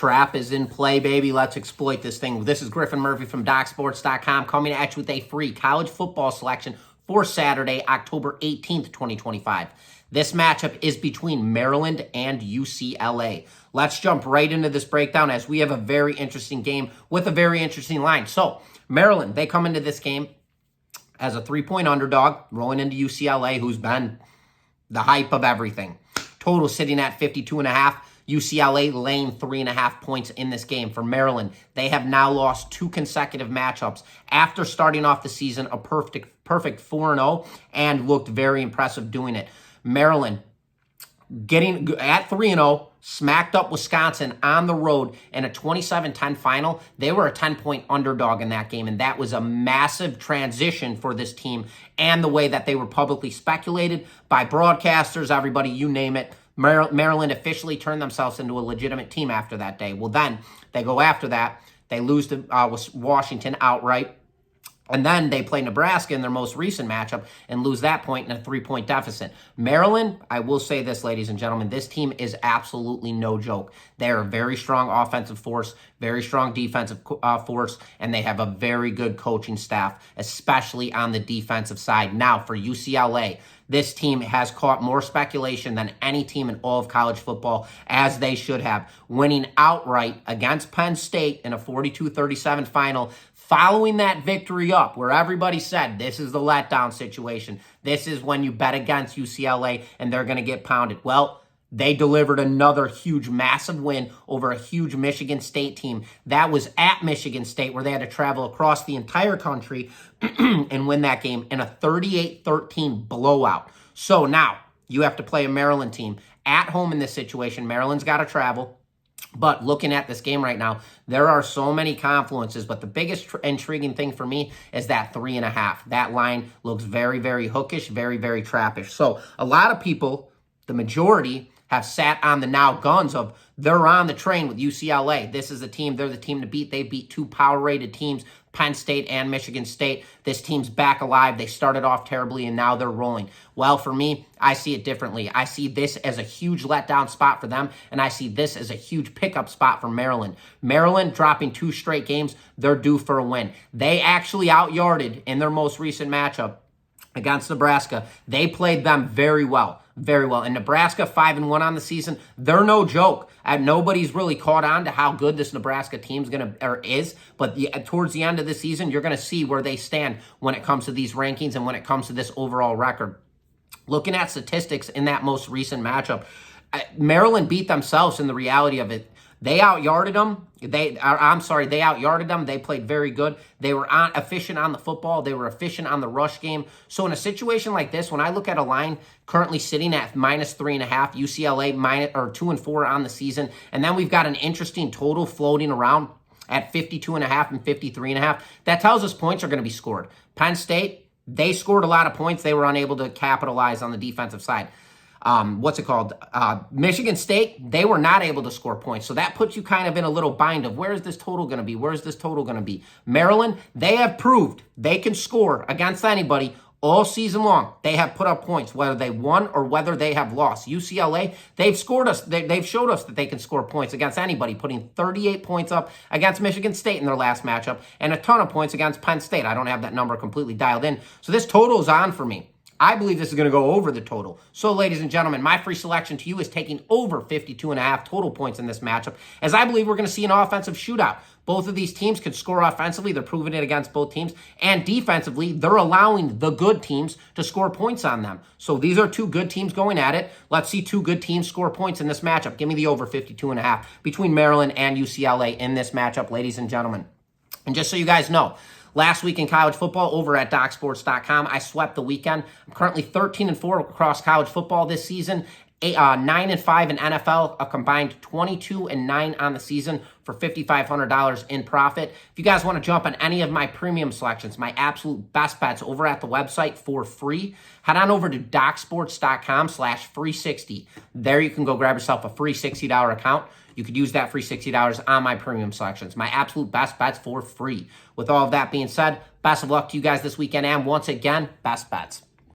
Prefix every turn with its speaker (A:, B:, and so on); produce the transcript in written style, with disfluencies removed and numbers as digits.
A: Trap is in play, baby. Let's exploit this thing. This is Griffin Murphy from docsports.com coming at you with a free college football selection for Saturday, October 18th, 2025. This matchup is between Maryland and UCLA. Let's jump right into this breakdown as we have a very interesting game with a very interesting line. So, Maryland, they come into this game as a 3-point underdog, rolling into UCLA, who's been the hype of everything. Total sitting at 52.5. UCLA laying 3.5 points in this game. For Maryland, they have now lost 2 consecutive matchups after starting off the season a perfect 4-0 and looked very impressive doing it. Maryland getting at 3-0, smacked up Wisconsin on the road in a 27-10 final. They were a 10-point underdog in that game, and that was a massive transition for this team and the way that they were publicly speculated by broadcasters, everybody, you name it. Maryland officially turned themselves into a legitimate team after that day. Well, then they go after that. They lose to Washington outright. And then they play Nebraska in their most recent matchup and lose that point in a 3-point deficit. Maryland, I will say this, ladies and gentlemen, this team is absolutely no joke. They are a very strong offensive force, very strong defensive force, and they have a very good coaching staff, especially on the defensive side. Now, for UCLA, this team has caught more speculation than any team in all of college football, as they should have, winning outright against Penn State in a 42-37 final, following that victory up where everybody said this is the letdown situation. This is when you bet against UCLA and they're going to get pounded. Well, they delivered another huge, massive win over a huge Michigan State team. That was at Michigan State, where they had to travel across the entire country and win that game in a 38-13 blowout. So now you have to play a Maryland team at home in this situation. Maryland's got to travel. But looking at this game right now, there are so many confluences. But the biggest intriguing thing for me is that 3.5. That line looks very, very hookish, very, very trappish. So a lot of people, the majority, have sat on the now guns of they're on the train with UCLA. This is the team. They're the team to beat. They beat 2 power-rated teams, Penn State and Michigan State. This team's back alive. They started off terribly, and now they're rolling. Well, for me, I see it differently. I see this as a huge letdown spot for them, and I see this as a huge pickup spot for Maryland. Maryland dropping 2 straight games. They're due for a win. They actually out-yarded in their most recent matchup against Nebraska. They played them very well. Very well. And Nebraska 5-1 on the season, they're no joke. Nobody's really caught on to how good this Nebraska team's is. But towards the end of the season, you're going to see where they stand when it comes to these rankings and when it comes to this overall record. Looking at statistics in that most recent matchup, Maryland beat themselves in the reality of it. They out-yarded them. They out-yarded them. They played very good. They were efficient on the football. They were efficient on the rush game. So in a situation like this, when I look at a line currently sitting at -3.5, UCLA 2-4 on the season, and then we've got an interesting total floating around at 52.5 and 53.5, that tells us points are going to be scored. Penn State, they scored a lot of points. They were unable to capitalize on the defensive side. Michigan State, they were not able to score points. So that puts you kind of in a little bind of where is this total going to be? Where is this total going to be? Maryland, they have proved they can score against anybody all season long. They have put up points, whether they won or whether they have lost. UCLA, they've showed us that they can score points against anybody, putting 38 points up against Michigan State in their last matchup and a ton of points against Penn State. I don't have that number completely dialed in. So this total is on for me. I believe this is going to go over the total. So, ladies and gentlemen, my free selection to you is taking over 52.5 total points in this matchup, as I believe we're going to see an offensive shootout. Both of these teams can score offensively. They're proving it against both teams. And defensively, they're allowing the good teams to score points on them. So these are 2 good teams going at it. Let's see 2 good teams score points in this matchup. Give me the over 52.5 between Maryland and UCLA in this matchup, ladies and gentlemen. And just so you guys know, last week in college football over at docsports.com, I swept the weekend. I'm currently 13-4 across college football this season. 9-5 in NFL, a combined 22-9 on the season for $5,500 in profit. If you guys want to jump on any of my premium selections, my absolute best bets over at the website for free, head on over to docsports.com/free60. There you can go grab yourself a free $60 account. You could use that free $60 on my premium selections, my absolute best bets for free. With all of that being said, best of luck to you guys this weekend, and once again, best bets.